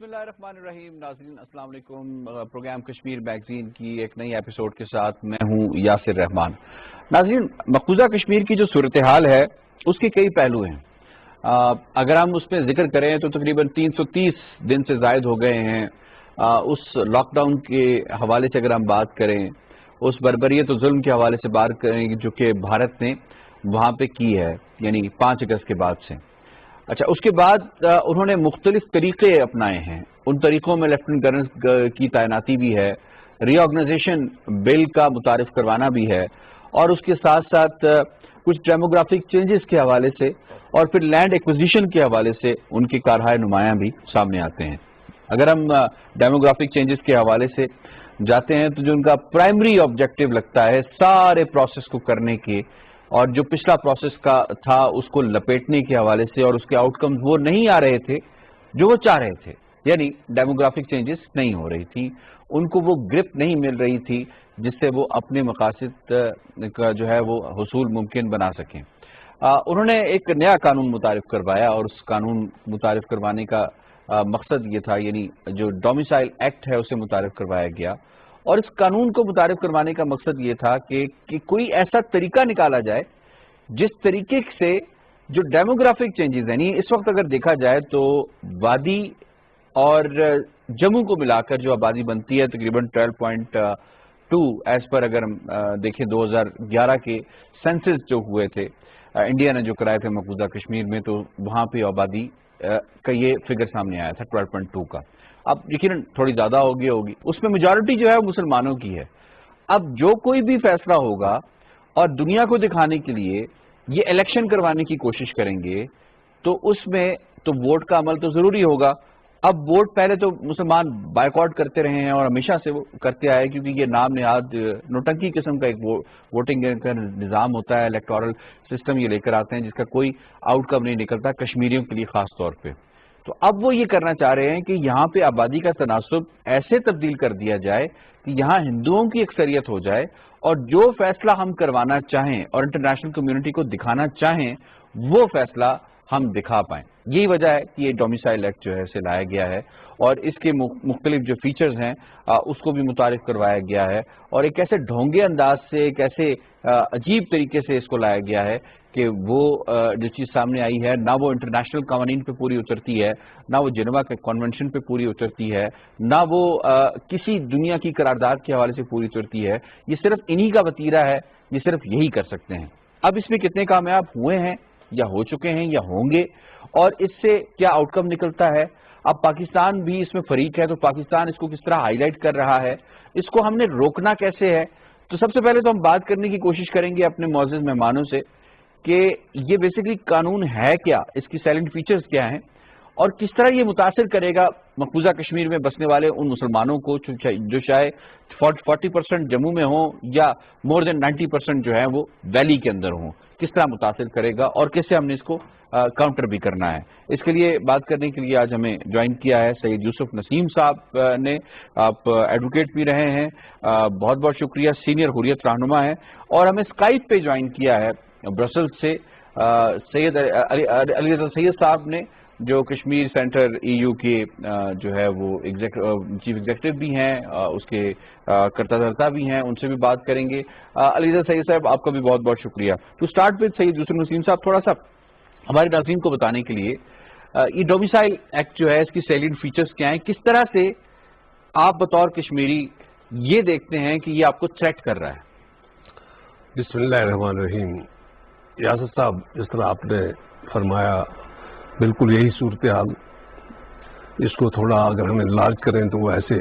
بسم اللہ الرحمن الرحیم. ناظرین السلام علیکم. پروگرام کشمیر میگزین کی ایک نئی ایپیسوڈ کے ساتھ میں ہوں یاسر رحمان. ناظرین, مقبوضہ کشمیر کی جو صورتحال ہے اس کے کئی پہلو ہیں. اگر ہم اس میں ذکر کریں تو تقریباً 330 دن سے زائد ہو گئے ہیں. اس لاک ڈاؤن کے حوالے سے اگر ہم بات کریں, اس بربریت و ظلم کے حوالے سے بات کریں جو کہ بھارت نے وہاں پہ کی ہے, یعنی 5 اگست کے بعد سے. اچھا, اس کے بعد انہوں نے مختلف طریقے اپنائے ہیں. ان طریقوں میں لیفٹنٹ گورنر کی تعیناتی بھی ہے, ری آرگنائزیشن بل کا متعارف کروانا بھی ہے, اور اس کے ساتھ ساتھ کچھ ڈیموگرافک چینجز کے حوالے سے اور پھر لینڈ ایکوزیشن کے حوالے سے ان کے کارہائے نمایاں بھی سامنے آتے ہیں. اگر ہم ڈیموگرافک چینجز کے حوالے سے جاتے ہیں تو جو ان کا پرائمری آبجیکٹو لگتا ہے سارے پروسیس کو کرنے کے, اور جو پچھلا پروسیس کا تھا اس کو لپیٹنے کے حوالے سے, اور اس کے آؤٹ کمز وہ نہیں آ رہے تھے جو وہ چاہ رہے تھے, یعنی ڈیموگرافک چینجز نہیں ہو رہی تھی, ان کو وہ گرپ نہیں مل رہی تھی جس سے وہ اپنے مقاصد کا جو ہے وہ حصول ممکن بنا سکیں. انہوں نے ایک نیا قانون متعارف کروایا, اور اس قانون متعارف کروانے کا مقصد یہ تھا, یعنی جو ڈومیسائل ایکٹ ہے اسے متعارف کروایا گیا. اور اس قانون کو متعارف کروانے کا مقصد یہ تھا کہ کوئی ایسا طریقہ نکالا جائے جس طریقے سے جو ڈیموگرافک چینجز ہیں, اس وقت اگر دیکھا جائے تو وادی اور جموں کو ملا کر جو آبادی بنتی ہے تقریباً 12.2 ایز پر, اگر ہم دیکھیں 2011 کے سینسز جو ہوئے تھے انڈیا نے جو کرائے تھے مقبوضہ کشمیر میں, تو وہاں پہ آبادی کا یہ فگر سامنے آیا تھا 12.2 کا. اب یقیناً تھوڑی زیادہ ہوگی, اس میں میجارٹی جو ہے وہ مسلمانوں کی ہے. اب جو کوئی بھی فیصلہ ہوگا اور دنیا کو دکھانے کے لیے یہ الیکشن کروانے کی کوشش کریں گے تو اس میں تو ووٹ کا عمل تو ضروری ہوگا. اب ووٹ پہلے تو مسلمان بائیکاٹ کرتے رہے ہیں اور ہمیشہ سے وہ کرتے آئے, کیونکہ یہ نام نہاد نوٹنکی قسم کا ایک ووٹنگ کا نظام ہوتا ہے, الیکٹورل سسٹم یہ لے کر آتے ہیں جس کا کوئی آؤٹ کم نہیں نکلتا کشمیریوں کے لیے خاص طور پہ. تو اب وہ یہ کرنا چاہ رہے ہیں کہ یہاں پہ آبادی کا تناسب ایسے تبدیل کر دیا جائے کہ یہاں ہندوؤں کی اکثریت ہو جائے, اور جو فیصلہ ہم کروانا چاہیں اور انٹرنیشنل کمیونٹی کو دکھانا چاہیں وہ فیصلہ ہم دکھا پائیں. یہی وجہ ہے کہ یہ ڈومیسائل ایکٹ جو ہے اسے لایا گیا ہے, اور اس کے مختلف جو فیچرز ہیں اس کو بھی متعارف کروایا گیا ہے, اور ایک ایسے ڈھونگے انداز سے, ایک ایسے عجیب طریقے سے اس کو لایا گیا ہے کہ وہ جو چیز سامنے آئی ہے نہ وہ انٹرنیشنل قوانین پہ پوری اترتی ہے, نہ وہ جنیوا کے کنونشن پہ پوری اترتی ہے, نہ وہ کسی دنیا کی قرارداد کے حوالے سے پوری اترتی ہے. یہ صرف انہی کا وتیرہ ہے, یہ صرف یہی کر سکتے ہیں. اب اس میں کتنے کامیاب ہوئے ہیں یا ہو چکے ہیں یا ہوں گے, اور اس سے کیا آؤٹ کم نکلتا ہے. اب پاکستان بھی اس میں فریق ہے, تو پاکستان اس کو کس طرح ہائی لائٹ کر رہا ہے, اس کو ہم نے روکنا کیسے ہے. تو سب سے پہلے تو ہم بات کرنے کی کوشش کریں گے اپنے معزز مہمانوں سے کہ یہ بیسیکلی قانون ہے کیا, اس کی سائلنٹ فیچرز کیا ہیں, اور کس طرح یہ متاثر کرے گا مقبوضہ کشمیر میں بسنے والے ان مسلمانوں کو جو شاید 40% جموں میں ہوں یا مور دین 90% جو ہیں وہ ویلی کے اندر ہوں. کس طرح متاثر کرے گا اور کیسے ہم نے اس کو کاؤنٹر بھی کرنا ہے. اس کے لیے بات کرنے کے لیے آج ہمیں جوائن کیا ہے سید یوسف نسیم صاحب نے. آپ ایڈوکیٹ بھی رہے ہیں, بہت بہت شکریہ, سینئر حریت رہنما ہیں. اور ہمیں اسکائپ پہ جوائن کیا ہے برسل سے سید علی رضا سید صاحب نے, جو کشمیر سینٹر ای یو کے جو ہے وہ چیف ایگزیکٹو بھی ہیں, اس کے کرتا دھرتا بھی ہیں, ان سے بھی بات کریں گے. علی رضا سید صاحب آپ کا بھی بہت بہت شکریہ. ٹو اسٹارٹ وتھ سید یوسف نسیم صاحب, تھوڑا سا ہمارے ناظرین کو بتانے کے لیے یہ ڈومیسائل ایکٹ جو ہے اس کی سیلنٹ فیچرز کیا ہیں, کس طرح سے آپ بطور کشمیری یہ دیکھتے ہیں کہ یہ آپ کو تھریٹ کر رہا ہے. بسم اللہ الرحمن الرحیم. یاسر صاحب, جس طرح آپ نے فرمایا بالکل یہی صورتحال. اس کو تھوڑا اگر ہم انلارج کریں تو وہ ایسے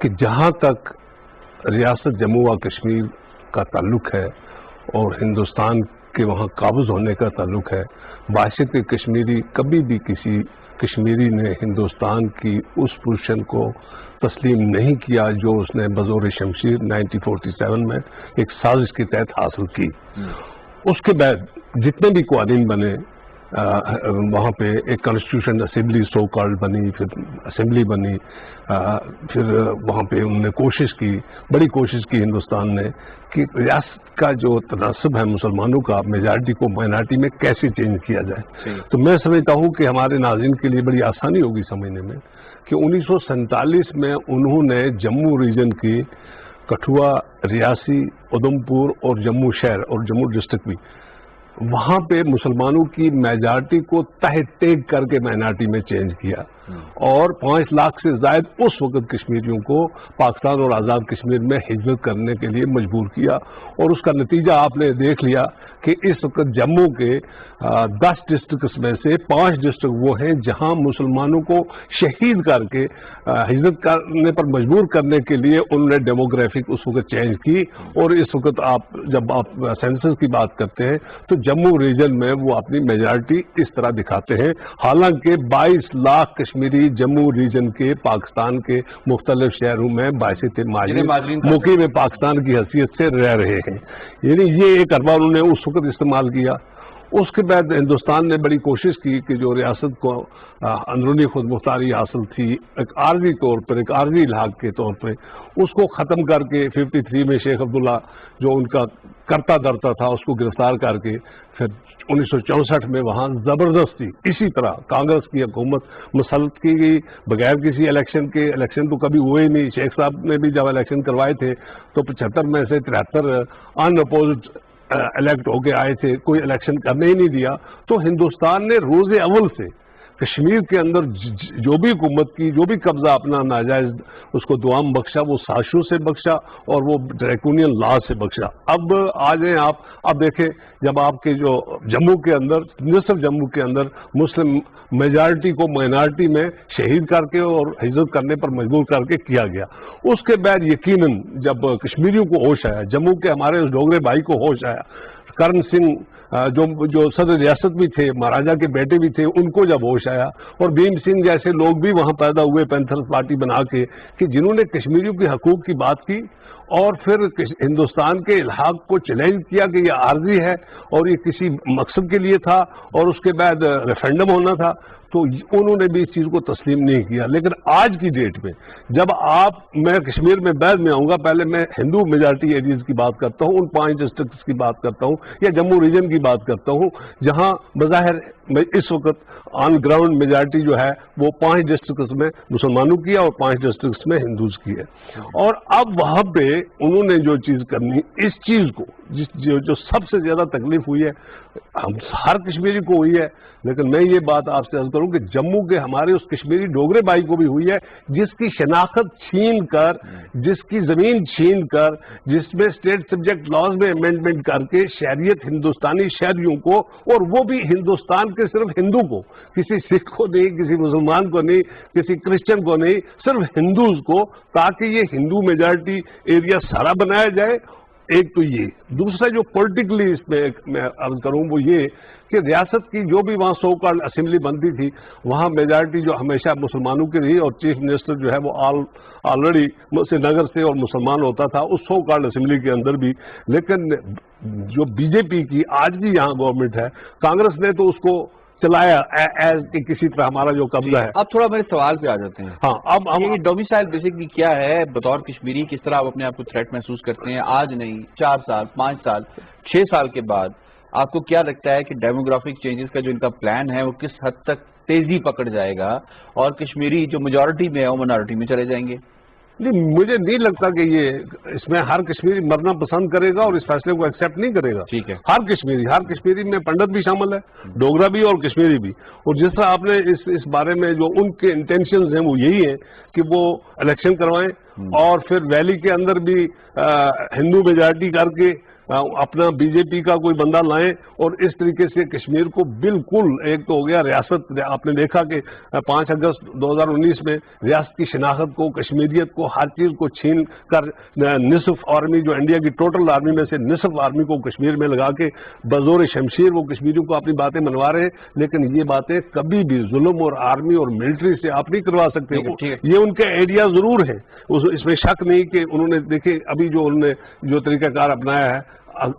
کہ جہاں تک ریاست جموں و کشمیر کا تعلق ہے اور ہندوستان کے وہاں قابض ہونے کا تعلق ہے, باشد کے کشمیری کبھی بھی کسی کشمیری نے ہندوستان کی اس پوزیشن کو تسلیم نہیں کیا جو اس نے بزور شمشیر 1947 میں ایک سازش کے تحت حاصل کی. اس کے بعد جتنے بھی قوانین بنے وہاں پہ ایک کانسٹیٹیوشن اسمبلی سو کالڈ بنی، پھر اسمبلی بنی، پھر وہاں پہ انہوں نے کوشش کی، بڑی کوشش کی ہندوستان نے کہ ریاست کا جو تناسب ہے مسلمانوں کا میجارٹی کو مائنارٹی میں کیسے چینج کیا جائے۔ تو میں سمجھتا ہوں کہ ہمارے ناظرین کے لیے بڑی آسانی ہوگی سمجھنے میں کہ 1947 میں انہوں نے جموں ریجن کی کٹھوا، ریاسی، ادھمپور اور جموں شہر اور جموں ڈسٹرکٹ بھی، وہاں پہ مسلمانوں کی میجارٹی کو تہہ ٹیک کر کے مائنارٹی میں چینج کیا، اور 5 لاکھ سے زائد اس وقت کشمیریوں کو پاکستان اور آزاد کشمیر میں ہجرت کرنے کے لیے مجبور کیا، اور اس کا نتیجہ آپ نے دیکھ لیا کہ اس وقت جموں کے 10 ڈسٹرکٹس میں سے 5 ڈسٹرکٹ وہ ہیں جہاں مسلمانوں کو شہید کر کے ہجرت کرنے پر مجبور کرنے کے لیے انہوں نے ڈیموگرافک اس وقت چینج کی، اور اس وقت جب آپ سینسس کی بات کرتے ہیں تو جموں ریجن میں وہ اپنی میجارٹی اس طرح دکھاتے ہیں، حالانکہ 22 لاکھ کشمیری جموں ریجن کے پاکستان کے مختلف شہروں میں باعث مہاجرین مقیم پاکستان کی حیثیت سے رہ رہے ہیں، یعنی یہ ایک اربہ انہوں نے اس وقت استعمال کیا۔ اس کے بعد ہندوستان نے بڑی کوشش کی کہ جو ریاست کو اندرونی خود مختاری حاصل تھی ایک عارضی طور پر، ایک عارضی الحاق کے طور پہ، اس کو ختم کر کے 53 میں شیخ عبداللہ جو ان کا کرتا درتا تھا اس کو گرفتار کر کے پھر 1964 میں وہاں زبردستی اسی طرح کانگریس کی حکومت مسلط کی گئی بغیر کسی الیکشن کے۔ الیکشن تو کبھی ہوئے ہی نہیں، شیخ صاحب نے بھی جب الیکشن کروائے تھے تو 75 میں سے 73 ان اپوزڈ الیکٹ ہو کے آئے تھے، کوئی الیکشن کرنے ہی نہیں دیا۔ تو ہندوستان نے روز اول سے کشمیر کے اندر جو بھی حکومت کی، جو بھی قبضہ اپنا ناجائز اس کو دوام بخشا، وہ سازشوں سے بخشا اور وہ ڈریکونین لا سے بخشا۔ اب آ جائیں آپ، اب دیکھیں جب آپ کے جو جموں کے اندر، نصف جموں کے اندر مسلم میجارٹی کو مائنارٹی میں شہید کر کے اور ہجرت کرنے پر مجبور کر کے کیا گیا، اس کے بعد یقیناً جب کشمیریوں کو ہوش آیا، جموں کے ہمارے اس ڈوگرے بھائی کو ہوش آیا، کرن سنگھ جو صدر ریاست بھی تھے، مہاراجا کے بیٹے بھی تھے، ان کو جب ہوش آیا، اور بھیم سنگھ جیسے لوگ بھی وہاں پیدا ہوئے پینتھرز پارٹی بنا کے کہ جنہوں نے کشمیریوں کے حقوق کی بات کی اور پھر ہندوستان کے الحاق کو چیلنج کیا کہ یہ عارضی ہے اور یہ کسی مقصد کے لیے تھا اور اس کے بعد ریفرینڈم ہونا تھا، تو انہوں نے بھی اس چیز کو تسلیم نہیں کیا۔ لیکن آج کی ڈیٹ میں جب میں کشمیر میں بعد میں آؤں گا، پہلے میں ہندو میجارٹی ایریاز کی بات کرتا ہوں، ان 5 ڈسٹرکٹس کی بات کرتا ہوں یا جموں ریجن کی بات کرتا ہوں جہاں بظاہر اس وقت آن گراؤنڈ میجارٹی جو ہے وہ 5 ڈسٹرکٹس میں مسلمانوں کی ہے اور 5 ڈسٹرکٹس میں ہندوز کی ہے، اور اب وہاں پہ انہوں نے جو چیز کرنی، اس چیز کو جو سب سے زیادہ تکلیف ہوئی ہے ہم ہر کشمیری کو ہوئی ہے، لیکن میں یہ بات آپ سے عرض کروں کہ جموں کے ہمارے اس کشمیری ڈوگرے بھائی کو بھی ہوئی ہے جس کی شناخت چھین کر، جس کی زمین چھین کر، جس میں اسٹیٹ سبجیکٹ لاز میں امینڈمنٹ کر کے شہریت ہندوستانی شہریوں کو، اور وہ بھی ہندوستان کے صرف ہندو کو، کسی سکھ کو نہیں، کسی مسلمان کو نہیں، کسی کرسچن کو نہیں، صرف ہندوز کو، تاکہ یہ ہندو میجارٹی ایریا سارا بنایا جائے۔ ایک تو یہ، دوسرا جو پولیٹیکلی اس میں میں عرض کروں وہ یہ کہ ریاست کی جو بھی وہاں سو کالڈ اسمبلی بنتی تھی وہاں میجارٹی جو ہمیشہ مسلمانوں کی رہی، اور چیف منسٹر جو ہے وہ آلریڈی سری نگر سے اور مسلمان ہوتا تھا اس سو کالڈ اسمبلی کے اندر بھی۔ لیکن جو بی جے پی کی آج بھی یہاں گورنمنٹ ہے، کانگریس نے تو اس کو چلایا ایز کہ کسی طرح ہمارا جو قبضہ ہے۔ اب تھوڑا میرے سوال پہ آ جاتے ہیں۔ ہاں، اب ہم ڈومیسائل بیسکلی کیا ہے بطور کشمیری، کس طرح آپ اپنے آپ کو تھریٹ محسوس کرتے ہیں؟ آج نہیں، 4 سال، 5 سال، 6 سال کے بعد آپ کو کیا لگتا ہے کہ ڈیموگرافک چینجز کا جو ان کا پلان ہے وہ کس حد تک تیزی پکڑ جائے گا اور کشمیری جو میجورٹی میں ہے وہ مائنورٹی میں چلے جائیں گے؟ نہیں، مجھے نہیں لگتا کہ یہ اس میں ہر کشمیری مرنا پسند کرے گا اور اس فیصلے کو ایکسیپٹ نہیں کرے گا۔ ٹھیک ہے، ہر کشمیری میں پنڈت بھی شامل ہے، ڈوگرا بھی اور کشمیری بھی، اور جس طرح آپ نے اس بارے میں جو ان کے انٹینشنز ہیں وہ یہی ہیں کہ وہ الیکشن کروائیں اور پھر ویلی کے اندر بھی ہندو میجارٹی کر کے اپنا بی جے پی کا کوئی بندہ لائیں، اور اس طریقے سے کشمیر کو بالکل، ایک تو ہو گیا ریاست، آپ نے دیکھا کہ 5 اگست 2019 میں ریاست کی شناخت کو، کشمیریت کو، ہر چیز کو چھین کر نصف آرمی جو انڈیا کی ٹوٹل آرمی میں سے نصف آرمی کو کشمیر میں لگا کے بزور شمشیر وہ کشمیریوں کو اپنی باتیں منوا رہے ہیں، لیکن یہ باتیں کبھی بھی ظلم اور آرمی اور ملٹری سے آپ نہیں کروا سکتے۔ یہ ان کے ایڈیا ضرور ہیں، اس میں شک نہیں کہ انہوں نے دیکھے ابھی جو انہوں نے جو طریقہ کار اپنایا ہے،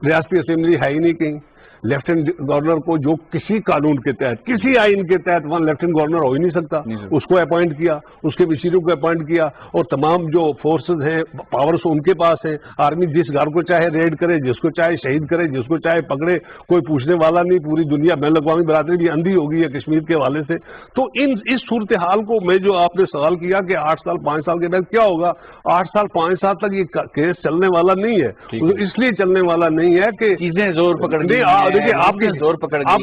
ریاستی اسمبلی ہے ہی نہیں کہیں، لیفٹیننٹ گورنر کو, جو کسی قانون کے تحت, کسی آئین کے تحت وہاں لیفٹیننٹ گورنر ہو ہی نہیں سکتا, اس کو اپوائنٹ کیا, اس کے وزیروں کو اپوائنٹ کیا, اور تمام جو فورسز ہیں, پاورز ان کے پاس ہیں. آرمی جس گھر کو چاہے ریڈ کرے, جس کو چاہے شہید کرے, جس کو چاہے پکڑے, کوئی پوچھنے والا نہیں. پوری دنیا بین الاقوامی برادری بھی اندھی ہو گئی ہے کشمیر کے حوالے سے. تو اس صورتحال کو میں, جو آپ نے سوال کیا کہ 8 سال 5 سال کے بعد کیا ہوگا, 8 سال 5 سال تک یہ کیس چلنے والا نہیں ہے. اس لیے چلنے والا نہیں ہے کہ چیزیں زور پکڑ گئی, دیکھیے آپ کی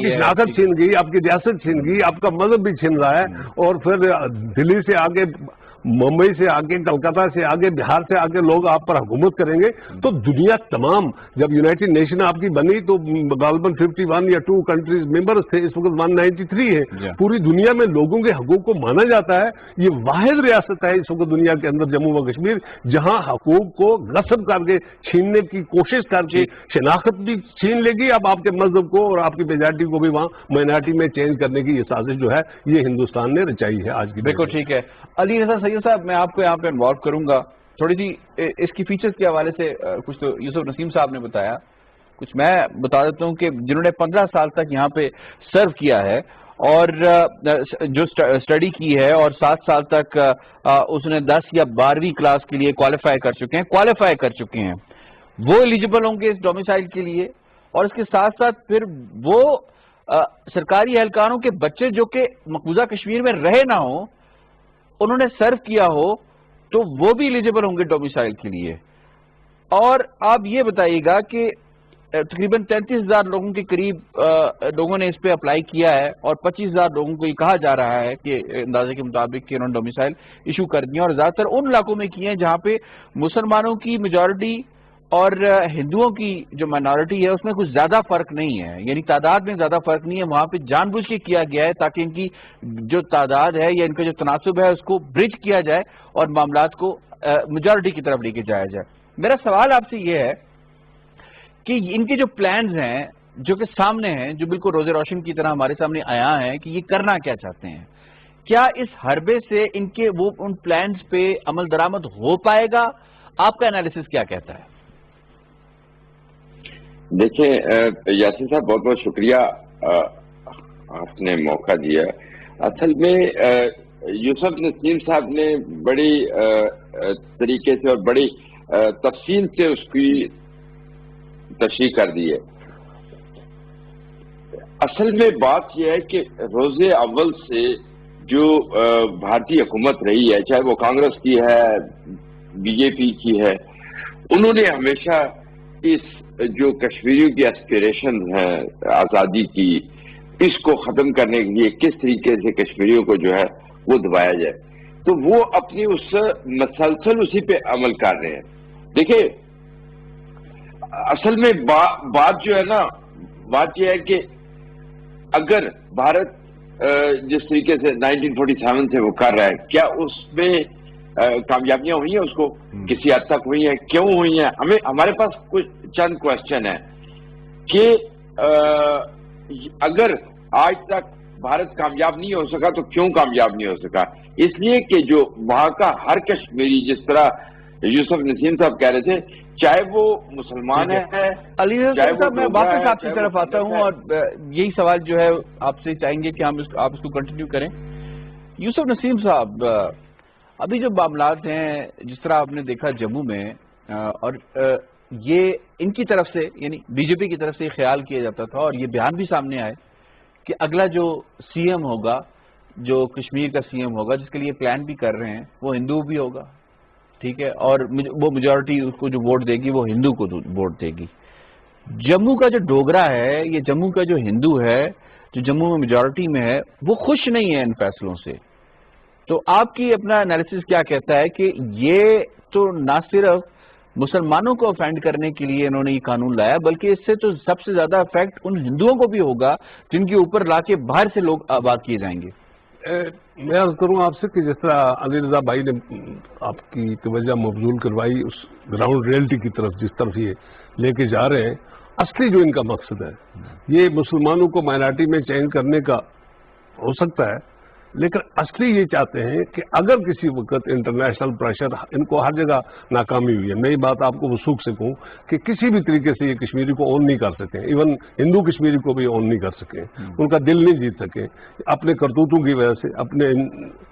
شناخت چھین گئی, آپ کی ریاست چھین گئی, آپ کا مذہب بھی چھین رہا ہے, اور پھر دلی سے آگے, ممبئی سے آگے, کلکتہ سے آگے, بہار سے آگے لوگ آپ پر حکومت کریں گے. تو دنیا تمام, جب یونائٹڈ نیشن آپ کی بنی تو غالباً 51 یا 2 کنٹریز ممبرز تھے, اس وقت 193 ہے. پوری دنیا میں لوگوں کے حقوق کو مانا جاتا ہے. یہ واحد ریاست ہے اس وقت دنیا کے اندر, جموں و کشمیر, جہاں حقوق کو غصب کر کے, چھیننے کی کوشش کر کے, شناخت بھی چھین لے گی. اب آپ کے مذہب کو اور آپ کی میجارٹی کو بھی وہاں مائنارٹی میں چینج کرنے کی یہ سازش جو ہے, یہ ہندوستان نے رچائی ہے آج کی. بالکل ٹھیک ہے. علی رضا سید صاحب, میں آپ کو یہاں پہ انوالو کروں گا تھوڑی سی اس کی فیچرز کے حوالے سے. کچھ تو یوسف نسیم صاحب نے بتایا, کچھ میں بتا دیتا ہوں کہ جنہوں نے 15 سال تک یہاں پہ سرو کیا ہے اور جو اسٹڈی کی ہے, اور 7 سال تک اس نے 10 یا 12ویں کلاس کے لیے کوالیفائی کر چکے ہیں, وہ ایلیجیبل ہوں گے اس ڈومیسائل کے لیے. اور اس کے ساتھ ساتھ پھر وہ سرکاری اہلکاروں کے بچے جو کہ مقبوضہ کشمیر میں رہے نہ ہوں, انہوں نے سرو کیا ہو, تو وہ بھی ایلیجیبل ہوں گے ڈومیسائل کے لیے. اور آپ یہ بتائیے گا کہ تقریباً 33,000 لوگوں کے قریب لوگوں نے اس پہ اپلائی کیا ہے, اور 25,000 لوگوں کو یہ کہا جا رہا ہے کہ اندازے کے مطابق کہ انہوں نے ڈومیسائل ایشو کر دیا, اور زیادہ تر ان علاقوں میں کیے ہیں جہاں پہ مسلمانوں کی میجورٹی اور ہندوؤں کی جو مائنارٹی ہے اس میں کچھ زیادہ فرق نہیں ہے, یعنی تعداد میں زیادہ فرق نہیں ہے. وہاں پہ جان بوجھ کے کیا گیا ہے تاکہ ان کی جو تعداد ہے یا ان کا جو تناسب ہے اس کو برج کیا جائے اور معاملات کو میجورٹی کی طرف لے کے جایا جائے. میرا سوال آپ سے یہ ہے کہ ان کے جو پلانز ہیں جو کہ سامنے ہیں, جو بالکل روز روشن کی طرح ہمارے سامنے آیا ہے کہ یہ کرنا کیا چاہتے ہیں, کیا اس حربے سے ان کے وہ ان پلانز پہ عمل درآمد ہو پائے گا؟ آپ کا انالیسس کیا کہتا ہے؟ دیکھیں یاسر صاحب, بہت بہت شکریہ, آپ نے موقع دیا. اصل میں یوسف نسیم صاحب نے بڑی طریقے سے اور بڑی تفصیل سے اس کی تشریح کر دی ہے. اصل میں بات یہ ہے کہ روز اول سے جو بھارتی حکومت رہی ہے, چاہے وہ کانگریس کی ہے, بی جے پی کی ہے, انہوں نے ہمیشہ اس جو کشمیریوں کی ایسپیریشن ہے آزادی کی, اس کو ختم کرنے کے لیے کس طریقے سے کشمیریوں کو جو ہے وہ دبایا جائے, تو وہ اپنی اس مسلسل اسی پہ عمل کر رہے ہیں. دیکھیں اصل میں بات جو ہے نا, بات یہ ہے کہ اگر بھارت جس طریقے سے 1947 سے وہ کر رہا ہے, کیا اس میں کامیابیاں ہوئی ہیں, اس کو کسی حد تک ہوئی ہیں, کیوں ہوئی ہیں؟ ہمارے پاس کچھ چند کوشچن ہیں کہ اگر آج تک بھارت کامیاب نہیں ہو سکا تو کیوں کامیاب نہیں ہو سکا؟ اس لیے کہ جو وہاں کا ہر کشمیری, جس طرح یوسف نسیم صاحب کہہ رہے تھے, چاہے وہ مسلمان ہے. علی رضا صاحب, میں واپس آپ کی طرف آتا ہوں اور یہی سوال جو ہے آپ سے چاہیں گے کہ آپ اس کو کنٹینیو کریں. یوسف نسیم صاحب, ابھی جو معاملات ہیں جس طرح آپ نے دیکھا جموں میں, اور یہ ان کی طرف سے یعنی بی جے پی کی طرف سے یہ خیال کیا جاتا تھا, اور یہ بیان بھی سامنے آئے کہ اگلا جو سی ایم ہوگا, جو کشمیر کا سی ایم ہوگا, جس کے لیے پلان بھی کر رہے ہیں, وہ ہندو بھی ہوگا, ٹھیک ہے, اور وہ میجورٹی اس کو جو ووٹ دے گی وہ ہندو کو ووٹ دے گی. جموں کا جو ڈوگرا ہے, یہ جموں کا جو ہندو ہے, جو جموں میں میجورٹی میں ہے, وہ خوش نہیں ہے ان فیصلوں سے. تو آپ کی اپنا انالیسس کیا کہتا ہے کہ یہ تو نہ صرف مسلمانوں کو افینڈ کرنے کے لیے انہوں نے یہ قانون لایا, بلکہ اس سے تو سب سے زیادہ افیکٹ ان ہندوؤں کو بھی ہوگا جن کے اوپر لا کے باہر سے لوگ آباد کیے جائیں گے. میں عرض کروں آپ سے کہ جس طرح علی رضا بھائی نے آپ کی توجہ مبذول کروائی اس گراؤنڈ ریئلٹی کی طرف, جس طرف یہ لے کے جا رہے ہیں, اصلی جو ان کا مقصد ہے یہ مسلمانوں کو مائنارٹی میں چینج کرنے کا ہو سکتا ہے, لیکن اصلی یہ چاہتے ہیں کہ اگر کسی وقت انٹرنیشنل پریشر، ان کو ہر جگہ ناکامی ہوئی ہے، میں یہ بات آپ کو وثوق سے کہوں کہ کسی بھی طریقے سے یہ کشمیری کو اون نہیں کر سکے، ایون ہندو کشمیری کو بھی اون نہیں کر سکے، ان کا دل نہیں جیت سکے اپنے کرتوتوں کی وجہ سے، اپنے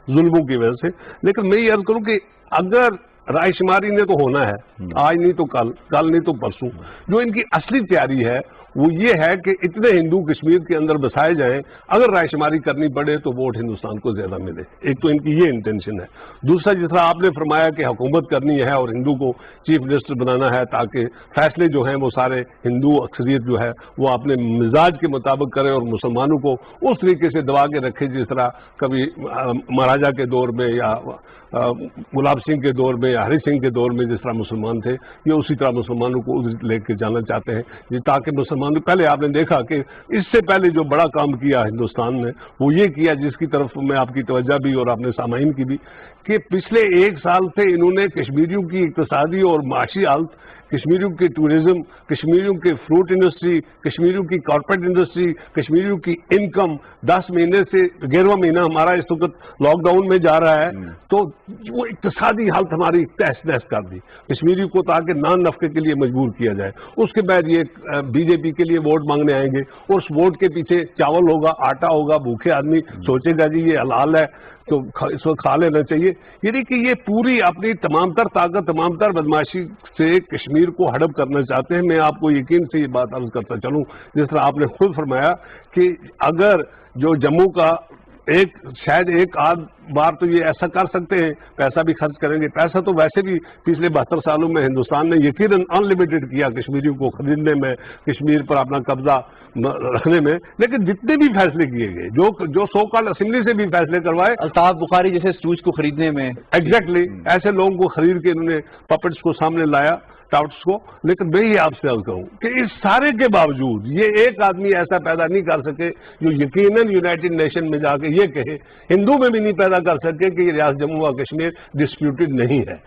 ظلموں کی وجہ سے۔ لیکن میں یہ عرض کروں کہ اگر رائے شماری نے تو ہونا ہے، آج نہیں تو کل، کل نہیں تو پرسوں، جو ان کی اصلی تیاری ہے وہ یہ ہے کہ اتنے ہندو کشمیر کے اندر بسائے جائیں، اگر رائے شماری کرنی پڑے تو ووٹ ہندوستان کو زیادہ ملے۔ ایک تو ان کی یہ انٹینشن ہے۔ دوسرا، جس طرح آپ نے فرمایا کہ حکومت کرنی ہے اور ہندو کو چیف منسٹر بنانا ہے تاکہ فیصلے جو ہیں وہ سارے ہندو اکثریت جو ہے وہ اپنے مزاج کے مطابق کرے اور مسلمانوں کو اس طریقے سے دبا کے رکھے جس طرح کبھی مہاراجہ کے دور میں یا گلاب سنگھ کے دور میں یا ہری سنگھ کے دور میں جس طرح مسلمان تھے، یہ اسی طرح مسلمانوں کو ادھر لے کے جانا چاہتے ہیں، تاکہ مسلمان پہلے آپ نے دیکھا کہ اس سے پہلے جو بڑا کام کیا ہندوستان نے وہ یہ کیا، جس کی طرف میں آپ کی توجہ بھی اور اپنے سامعین کی بھی، کہ پچھلے 1 سال سے انہوں نے کشمیریوں کی اقتصادی اور معاشی حالت، کشمیریوں کی ٹورزم، کشمیریوں کی فروٹ انڈسٹری، کشمیریوں کی کارپوریٹ انڈسٹری، کشمیریوں کی انکم 10 مہینے سے 11واں مہینہ ہمارا اس وقت لاک ڈاؤن میں جا رہا ہے، تو وہ اقتصادی حالت ہماری تہس نہس کر دی کشمیریوں کو، تاکہ نان نفقے کے لیے مجبور کیا جائے۔ اس کے بعد یہ بی جے پی کے لیے ووٹ مانگنے آئیں گے اور اس ووٹ کے پیچھے چاول ہوگا، آٹا ہوگا، بھوکے آدمی سوچے گا جی یہ حلال ہے تو اس وقت کھا لینا چاہیے، یعنی کہ یہ پوری اپنی تمام تر طاقت، تمام تر بدماشی سے کشمیر کو ہڑپ کرنا چاہتے ہیں۔ میں آپ کو یقین سے یہ بات عرض کرتا چلوں، جس طرح آپ نے خود فرمایا کہ اگر جو جموں کا شاید ایک آدھ بار تو یہ ایسا کر سکتے ہیں، پیسہ بھی خرچ کریں گے، پیسہ تو ویسے بھی پچھلے 72 سالوں میں ہندوستان نے یقیناً ان لمیٹڈ کیا کشمیریوں کو خریدنے میں، کشمیر پر اپنا قبضہ رکھنے میں، لیکن جتنے بھی فیصلے کیے گئے، جو سو کال اسمبلی سے بھی فیصلے کروائے، الطاف بخاری جیسے سٹوج کو خریدنے میں، ایگزیکٹلی ایسے لوگوں کو خرید کے انہوں نے پپٹس کو سامنے لایا، ٹاؤٹس کو۔ لیکن میں یہ آپ سے عرض کروں کہ اس سارے کے باوجود یہ ایک آدمی ایسا پیدا نہیں کر سکے جو یقیناً یونائٹڈ نیشن میں جا کے یہ کہے، ہندو میں بھی نہیں پیدا کر سکے کہ یہ ریاست جموں و کشمیر ڈسپیوٹڈ نہیں ہے۔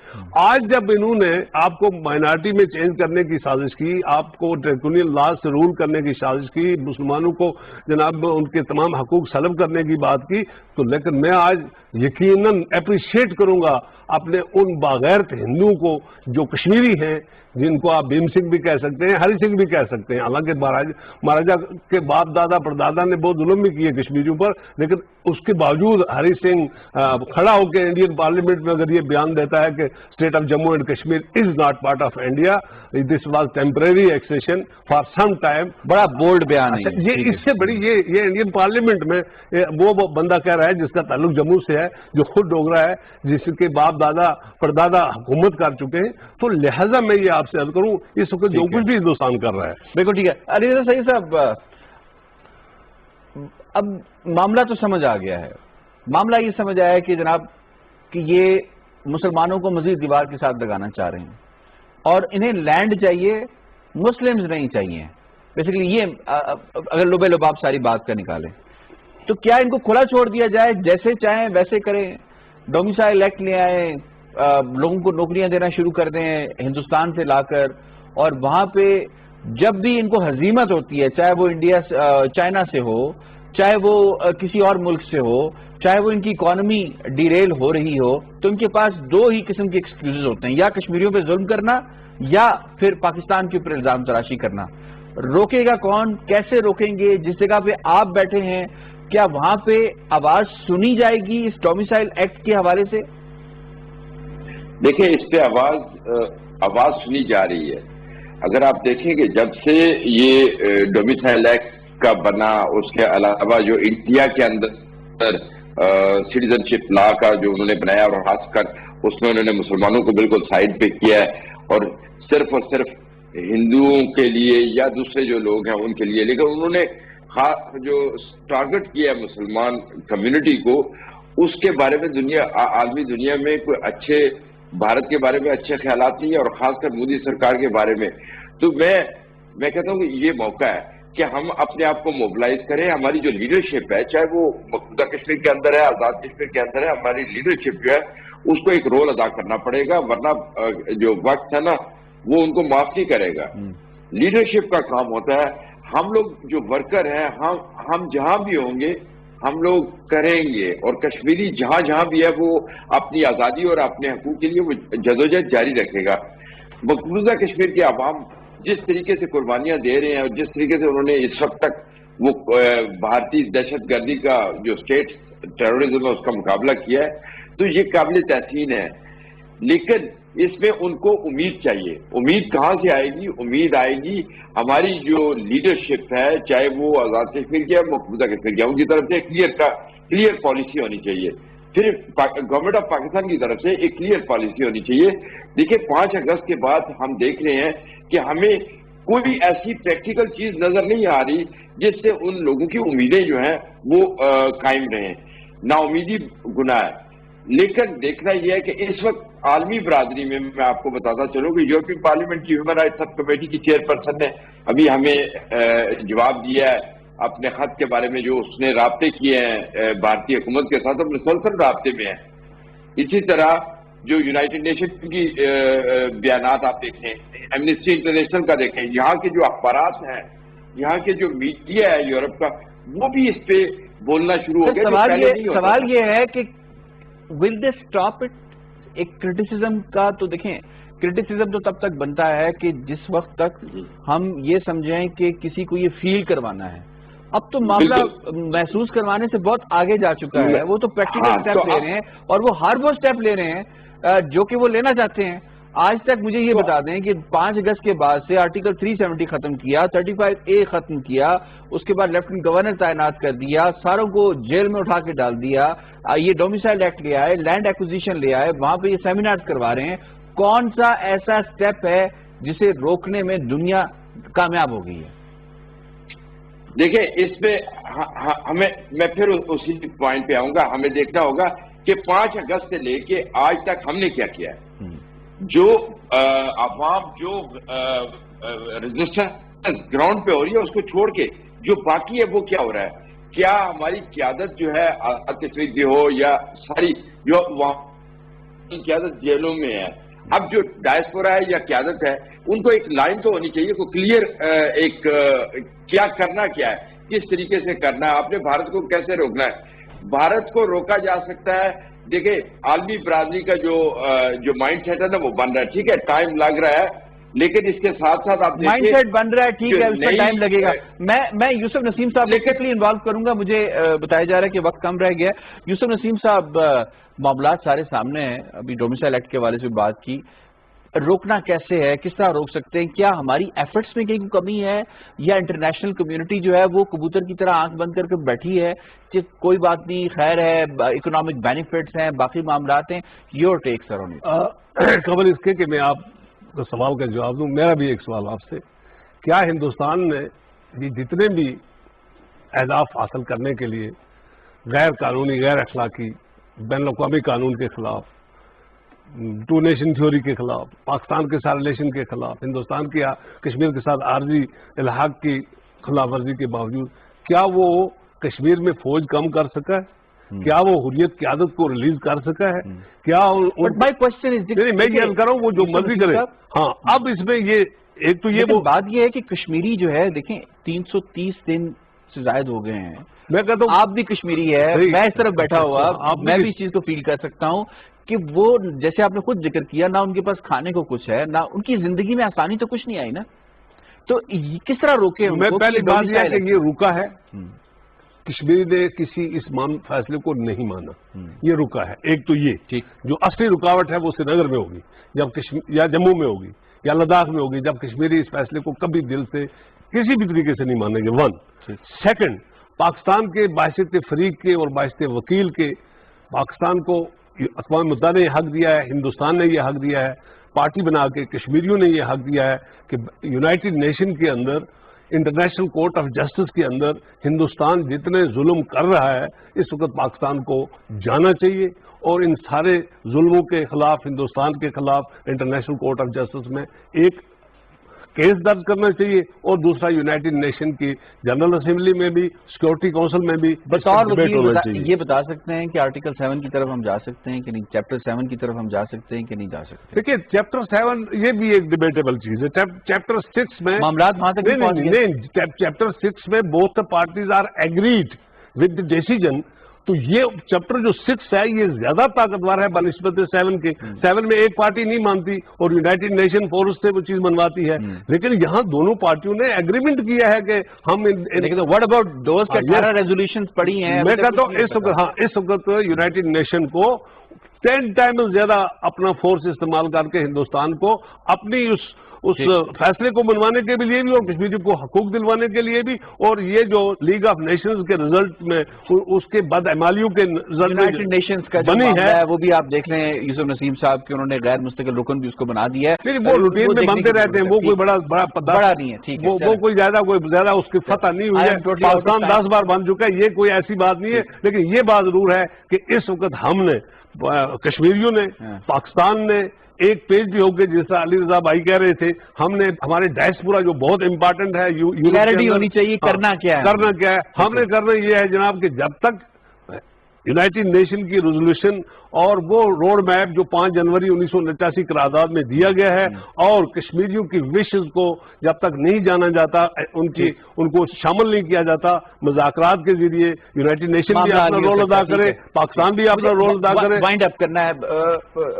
آج جب انہوں نے آپ کو مائنارٹی میں چینج کرنے کی سازش کی، آپ کو ڈریکونین لاز سے رول کرنے کی سازش کی، مسلمانوں کو جناب ان کے تمام حقوق سلب کرنے کی بات کی، تو لیکن میں آج یقیناً اپریشیٹ کروں گا اپنے ان باغیرت ہندوؤں کو جو کشمیری ہیں، جن کو آپ بھیم سنگھ بھی کہہ سکتے ہیں، ہری سنگھ بھی کہہ سکتے ہیں، حالانکہ مہاراجہ کے باپ دادا پردادا نے بہت ظلم بھی کیے کشمیریوں پر، لیکن اس کے باوجود ہری سنگھ کھڑا ہو کے انڈین پارلیمنٹ میں اگر یہ بیان دیتا ہے کہ state of Jammu and Kashmir is not part of India, this was temporary accession for some time, بڑا بولڈ بیان ہے یہ اس سے بڑی یہ انڈین پارلیمنٹ میں وہ بندہ کہہ رہا ہے جس کا تعلق جموں سے ہے، جو خود ڈوگرا ہے، جس کے باپ دادا پردادا حکومت کر چکے ہیں، تو لہذا میں یہ آپ سے عرض کروں اس وقت جو کچھ بھی ہندوستان کر رہا ہے بالکل ٹھیک ہے۔ علی رضا سعید صاحب، اب معاملہ تو سمجھ آ گیا ہے، معاملہ یہ سمجھ آیا ہے کہ جناب کہ یہ مسلمانوں کو مزید دیوار کے ساتھ لگانا چاہ رہے ہیں اور انہیں لینڈ چاہیے، مسلمز نہیں چاہیے، بیسیکلی یہ اگر لبے لباب ساری بات کا نکالیں تو کیا ان کو کھلا چھوڑ دیا جائے، جیسے چاہیں ویسے کریں، ڈومیسائل ایکٹ لے آئیں، لوگوں کو نوکریاں دینا شروع کر دیں ہندوستان سے لا کر، اور وہاں پہ جب بھی ان کو ہزیمت ہوتی ہے، چاہے وہ چائنا سے ہو، چاہے وہ کسی اور ملک سے ہو، چاہے وہ ان کی اکانومی ڈیریل ہو رہی ہو، تو ان کے پاس 2 ہی قسم کے ایکسکیوزز ہوتے ہیں، یا کشمیریوں پہ ظلم کرنا یا پھر پاکستان کے اوپر الزام تراشی کرنا۔ روکے گا کون؟ کیسے روکیں گے؟ جس جگہ پہ آپ بیٹھے ہیں کیا وہاں پہ آواز سنی جائے گی اس ڈومیسائل ایکٹ کے حوالے سے؟ دیکھیں، اس پہ آواز سنی جا رہی ہے۔ اگر آپ دیکھیں کہ جب سے یہ ڈومیسائل ایکٹ کا بنا، اس کے علاوہ جو انڈیا کے اندر سٹیزن شپ لا کا جو انہوں نے بنایا، اور خاص کر اس میں انہوں نے مسلمانوں کو بالکل سائڈ پہ کیا ہے اور صرف ہندوؤں کے لیے یا دوسرے جو لوگ ہیں ان کے لیے، لیکن انہوں نے خاص جو ٹارگٹ کیا ہے مسلمان کمیونٹی کو، اس کے بارے میں عالمی دنیا میں کوئی اچھے بھارت کے بارے میں اچھے خیالات نہیں ہے، اور خاص کر مودی سرکار کے بارے میں۔ تو میں کہتا ہوں کہ یہ موقع ہے کہ ہم اپنے آپ کو موبلائز کریں، ہماری جو لیڈرشپ ہے، چاہے وہ مقبوضہ کشمیر کے اندر ہے، آزاد کشمیر کے اندر ہے، ہماری لیڈرشپ جو ہے اس کو ایک رول ادا کرنا پڑے گا، ورنہ جو وقت ہے نا وہ ان کو معاف نہیں کرے گا۔ لیڈرشپ کا کام ہوتا ہے، ہم لوگ جو ورکر ہیں، ہم جہاں بھی ہوں گے ہم لوگ کریں گے، اور کشمیری جہاں جہاں بھی ہے وہ اپنی آزادی اور اپنے حقوق کے لیے وہ جدوجہد جاری رکھے گا۔ مقبوضہ کشمیر کے عوام جس طریقے سے قربانیاں دے رہے ہیں اور جس طریقے سے انہوں نے اس وقت تک وہ بھارتی دہشت گردی کا جو اسٹیٹ ٹیرورزم ہے اس کا مقابلہ کیا ہے، تو یہ قابل تحسین ہے، لیکن اس میں ان کو امید چاہیے۔ امید کہاں سے آئے گی؟ امید آئے گی ہماری جو لیڈرشپ ہے، چاہے وہ آزاد کشمیر کی ہے، مقبوضہ کشمیر کی ہے، ان کی طرف سے کلیئر پالیسی ہونی چاہیے، پھر گورنمنٹ آف پاکستان کی طرف سے ایک کلیئر پالیسی ہونی چاہیے۔ دیکھیں 5 اگست کے بعد ہم دیکھ رہے ہیں کہ ہمیں کوئی ایسی پریکٹیکل چیز نظر نہیں آ رہی جس سے ان لوگوں کی امیدیں جو ہیں وہ قائم رہیں۔ نا امیدی گناہ ہے، لیکن دیکھنا یہ ہے کہ اس وقت عالمی برادری میں آپ کو بتاتا چلوں کہ یورپین پارلیمنٹ کی ہیومن رائٹس سب کمیٹی کی چیئرپرسن نے ابھی ہمیں جواب دیا ہے اپنے خط کے بارے میں، جو اس نے رابطے کیے ہیں بھارتی حکومت کے ساتھ، اب مسلسل رابطے میں ہیں۔ اسی طرح جو یونائٹڈ نیشن کی بیانات آپ دیکھیں، ایمنسٹی انٹرنیشنل کا دیکھیں، یہاں کے جو اخبارات ہیں، یہاں کے جو میڈیا ہے یورپ کا، وہ بھی اس پہ بولنا شروع ہو گیا۔ سوال یہ ہے کہ ول دے اسٹاپ اٹ؟ ایک کرٹیسزم کا تو دیکھیں، کرٹیسزم تو تب تک بنتا ہے کہ جس وقت تک ہم یہ سمجھیں کہ کسی کو یہ فیل کروانا ہے۔ اب تو معاملہ محسوس کروانے سے بہت آگے جا چکا ہے، وہ تو پریکٹیکل اسٹیپ لے رہے ہیں، اور وہ ہر وہ اسٹیپ لے رہے ہیں جو کہ وہ لینا چاہتے ہیں۔ آج تک مجھے یہ بتا دیں کہ 5 اگست کے بعد سے آرٹیکل 370 ختم کیا، 35A ختم کیا، اس کے بعد لیفٹنٹ گورنر تعینات کر دیا، ساروں کو جیل میں اٹھا کے ڈال دیا، یہ ڈومیسائل ایکٹ لے آئے، لینڈ ایکوزیشن لے آئے، وہاں پہ یہ سیمینارز کروا رہے ہیں۔ کون سا ایسا سٹیپ ہے جسے روکنے میں دنیا کامیاب ہو گئی ہے؟ دیکھیں اس میں ہمیں، میں پھر اسی پوائنٹ پہ آؤں گا، ہمیں دیکھنا ہوگا کہ 5 اگست سے لے کے آج تک ہم نے کیا کیا ہے۔ جو عوام جو رجسٹرنس گراؤنڈ پہ ہو رہی ہے اس کو چھوڑ کے جو باقی ہے وہ کیا ہو رہا ہے؟ کیا ہماری قیادت جو ہے آزاد کشمیر کی ہو یا ساری جو وہاں کی قیادت جیلوں میں ہے، اب جو ڈائسپورا ہے یا قیادت ہے ان کو ایک لائن تو ہونی چاہیے، کوئی کلیئر ایک کیا کرنا کیا ہے، کس طریقے سے کرنا ہے، آپ نے بھارت کو کیسے روکنا ہے۔ بھارت کو روکا جا سکتا ہے، دیکھیں عالمی برادری کا جو مائنڈ سیٹ ہے نا وہ بن رہا ہے، ٹھیک ہے ٹائم لگ رہا ہے، لیکن اس کے ساتھ ساتھ آپ مائنڈ سیٹ بن رہا ہے، ٹھیک ہے، اس میں ٹائم لگے گا۔ میں یوسف نسیم صاحب کو انوالو کروں گا، مجھے بتایا جا رہا ہے کہ وقت کم رہ گیا ہے۔ یوسف نسیم صاحب، معاملات سارے سامنے ہیں، ابھی ڈومیسائل ایکٹ کے حوالے سے بات کی، روکنا کیسے ہے، کس طرح روک سکتے ہیں؟ کیا ہماری ایفرٹس میں کہیں کمی ہے یا انٹرنیشنل کمیونٹی جو ہے وہ کبوتر کی طرح آنکھ بند کر کے بیٹھی ہے کہ کوئی بات نہیں، خیر ہے، اکنامک بینیفٹس ہیں، باقی معاملات ہیں؟ Your take sir on it. قبل اس کے کہ میں آپ کو سوال کا جواب دوں، میرا بھی ایک سوال آپ سے، کیا ہندوستان نے یہ جتنے بھی اہداف حاصل کرنے کے لیے غیر قانونی، غیر اخلاقی، بین الاقوامی قانون کے خلاف، ٹو نیشن تھیوری کے خلاف، پاکستان کے ساتھ ریلیشن کے خلاف، ہندوستان کی کشمیر کے ساتھ عارضی الحاق کی خلاف ورزی کے باوجود، کیا وہ کشمیر میں فوج کم کر سکا ہے؟ کیا وہ حریت قیادت کو ریلیز کر سکا ہے؟ کیا میں یہ کر رہا ہوں وہ جو مرضی کرے۔ ہاں، اب اس میں یہ ایک تو یہ بات یہ ہے کہ کشمیری جو ہے، دیکھیں 330 دن سے زائد ہو گئے ہیں، میں کہتا ہوں آپ بھی کشمیری ہے، میں اس طرف بیٹھا ہوا، میں بھی اس چیز کو فیل کر سکتا ہوں کہ وہ جیسے آپ نے خود ذکر کیا، نہ ان کے پاس کھانے کو کچھ ہے، نہ ان کی زندگی میں آسانی تو کچھ نہیں آئی نا، تو کس طرح روکے؟ میں پہلی بات یہ ہے کہ یہ رکا ہے، کشمیر نے کسی اس فیصلے کو نہیں مانا، یہ رکا ہے۔ ایک تو یہ جو اصلی رکاوٹ ہے وہ سری نگر میں ہوگی، یا جموں میں ہوگی، یا لداخ میں ہوگی، جب کشمیری اس فیصلے کو کبھی دل سے کسی بھی طریقے سے نہیں مانیں گے۔ 1 سیکنڈ، پاکستان کے باعث تفریق کے اور باعث وکیل کے پاکستان کو اقوام متحدہ نے یہ حق دیا ہے، ہندوستان نے یہ حق دیا ہے، پارٹی بنا کے کشمیریوں نے یہ حق دیا ہے کہ یونائٹڈ نیشن کے اندر، انٹرنیشنل کورٹ آف جسٹس کے اندر ہندوستان جتنے ظلم کر رہا ہے اس وقت پاکستان کو جانا چاہیے، اور ان سارے ظلموں کے خلاف، ہندوستان کے خلاف انٹرنیشنل کورٹ آف جسٹس میں ایک کیس درج کرنا چاہیے، اور دوسرا یونائٹڈ نیشن کی جنرل اسمبلی میں بھی، سیکورٹی کونسل میں بھی بطور وکیل یہ بتا سکتے ہیں کہ آرٹیکل 7 کی طرف ہم جا سکتے ہیں کہ نہیں، چیپٹر 7 کی طرف ہم جا سکتے ہیں کہ نہیں جا سکتے؟ دیکھیے چیپٹر 7 یہ بھی ایک ڈیبیٹیبل چیز ہے۔ چیپٹر 6 میں معاملات وہاں تک نہیں، چیپٹر 6 میں both parties are agreed with the decision. تو یہ چیپٹر جو 6 ہے یہ زیادہ طاقتور ہے بنسبت 7 کے. 7 میں ایک پارٹی نہیں مانتی اور یونائٹڈ نیشن فورس سے وہ چیز منواتی ہے, لیکن یہاں دونوں پارٹیوں نے ایگریمنٹ کیا ہے کہ ہم واٹ اباؤٹ دوز کے 18 ریزولوشن پڑھی ہیں. میں کہتا ہوں اس وقت یونائٹڈ نیشن کو 10 ٹائمز زیادہ اپنا فورس استعمال کر کے ہندوستان کو اپنی اس فیصلے کو منوانے کے لیے بھی اور کشمیریوں کو حقوق دلوانے کے لیے بھی, اور یہ جو لیگ آف نیشنز کے رزلٹ میں اس کے بدعمالیوں کے یونائٹڈ نیشنز کا جو معاملہ ہے وہ بھی آپ دیکھ لیں یوسف نسیم صاحب کہ انہوں نے غیر مستقل رکن بھی اس کو بنا دیا ہے. وہ روٹین میں بنتے رہتے ہیں, وہ کوئی بڑا نہیں ہے, وہ کوئی زیادہ اس کی فتح نہیں ہوئی ہے. پاکستان 10 بار بن چکا ہے, یہ کوئی ایسی بات نہیں ہے, لیکن یہ بات ضرور ہے کہ اس وقت ہم نے کشمیریوں نے پاکستان نے ایک پیج بھی ہوگا جس طرح علی رضا بھائی کہہ رہے تھے, ہم نے ہمارے ڈائسپورا جو بہت امپارٹنٹ ہے, کلیئرٹی ہونی چاہیے کرنا کیا ہے, ہم نے کرنا یہ ہے جناب کہ جب تک یونائٹڈ نیشن کی ریزولوشن اور وہ روڈ میپ جو 5 جنوری 1989 قرارداد میں دیا گیا ہے اور کشمیریوں کی وشز کو جب تک نہیں جانا جاتا, ان کو شامل نہیں کیا جاتا مذاکرات کے ذریعے, یونائٹڈ نیشن بھی اپنا رول ادا کرے, پاکستان بھی اپنا رول ادا کرے. وائنڈ اپ کرنا ہے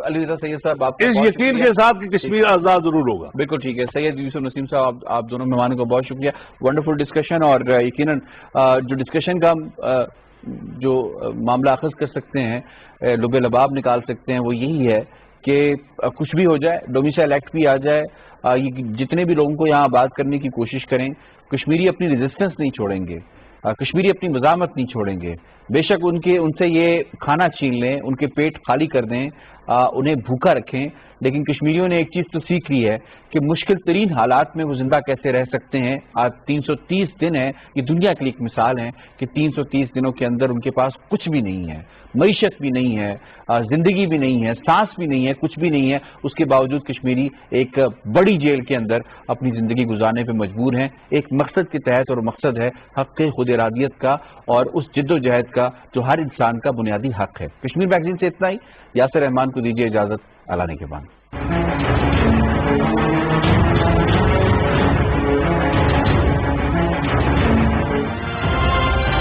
علی رضا سید صاحب, آپ اس یقین کے ساتھ کہ کشمیر آزاد ضرور ہوگا. بالکل ٹھیک ہے. سید یوسف نسیم صاحب آپ دونوں مہمانوں کو بہت شکریہ, ونڈرفل ڈسکشن, اور یقیناً جو ڈسکشن کا جو معاملہ اخذ کر سکتے ہیں, لب لباب نکال سکتے ہیں, وہ یہی ہے کہ کچھ بھی ہو جائے, ڈومیسائل ایکٹ بھی آ جائے, جتنے بھی لوگوں کو یہاں بات کرنے کی کوشش کریں, کشمیری اپنی ریزسٹنس نہیں چھوڑیں گے, کشمیری اپنی مزاحمت نہیں چھوڑیں گے. بے شک ان سے یہ کھانا چھین لیں, ان کے پیٹ خالی کر دیں, انہیں بھوکا رکھیں, لیکن کشمیریوں نے ایک چیز تو سیکھ لی ہے کہ مشکل ترین حالات میں وہ زندہ کیسے رہ سکتے ہیں. آج 330 دن ہے, یہ دنیا کے لیے ایک مثال ہے کہ 330 دنوں کے اندر ان کے پاس کچھ بھی نہیں ہے, معیشت بھی نہیں ہے, زندگی بھی نہیں ہے, سانس بھی نہیں ہے, کچھ بھی نہیں ہے. اس کے باوجود کشمیری ایک بڑی جیل کے اندر اپنی زندگی گزارنے پہ مجبور ہیں, ایک مقصد کے تحت, اور مقصد ہے حق خود ارادیت کا اور اس جد و جہد کا جو ہر انسان کا بنیادی حق ہے. کشمیر میگزین سے اتنا ہی. یاسر رحمان کو دیجیے اجازت, اعلان کے بعد.